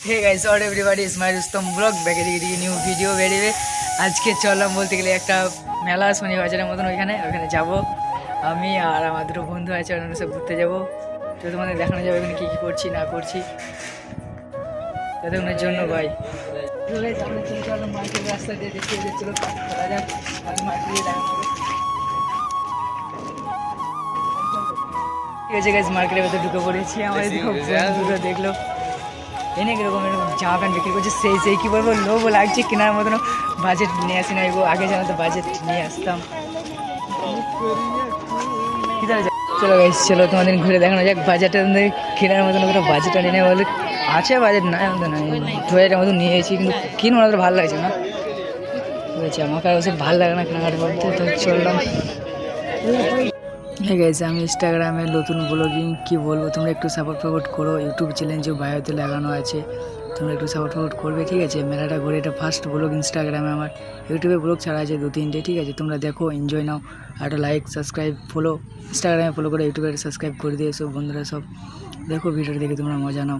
Hey guys all everybody is my Rustam blog ব্যাকে দিকে new video বেরিয়ে আজকে চললাম বলতে গেলে একটা মেলা শনি বাজারের মতন ওইখানে যাব আমি আর আমার দুটো বন্ধু আছে ওখানে সব ঘুরতে যাবো। তো তোমাদের দেখানো যাবে ওখানে কী কী করছি না করছি ততক্ষণের জন্য ভাই আমরা চলে চললাম মার্কেট রাস্তা দিয়ে দেখতে চলো চলা যাক মার্কেট দিয়ে দেখানো হবে। ঠিক আছে গাইস মার্কেটের ভেতরে ঢুকে পড়েছি আমাদের বন্ধুরা দেখলো এনে কিরকম এরকম জামা প্যান্ট বিক্রি করছে সেই কী বলবো লোভও লাগছে কেনার মতন বাজেট নিয়ে আসি না এগো আগে জানো তো বাজেট নিয়ে আসতাম। চলো গাইস চলো তোমাদের ঘুরে দেখানো যাক বাজেটটা কেনার মতন কোনো বাজেট আনি না বলে আছে বাজেট নাই আমাদের নাই 2000 মতো নিয়ে এসেছি কিন্তু কিনবো না ভালো লাগছে না বলছি আমাকে আর ওসব ভালো লাগে না কেনাকাটা করতে তো চললাম। হ্যাঁ গাইস আমি ইনস্টাগ্রামে নতুন ব্লগিং কী বলবো তোমরা একটু সাপোর্ট করো ইউটিউব চ্যানেল বায়োতে লাগানো আছে তোমরা একটু সাপোর্ট করবে ঠিক আছে। মেলাটা ঘুরে এটা ফার্স্ট ব্লগ ইনস্টাগ্রামে আমার ইউটিউবে ব্লগ ছাড়া আছে 2-3টে ঠিক আছে তোমরা দেখো এনজয় নাও আর একটা লাইক সাবস্ক্রাইব ফলো ইনস্টাগ্রামে ফলো করে ইউটিউবে সাবস্ক্রাইব করে দিয়ে সব বন্ধুরা সব দেখো ভিডিওটা দেখে তোমরা মজা নাও।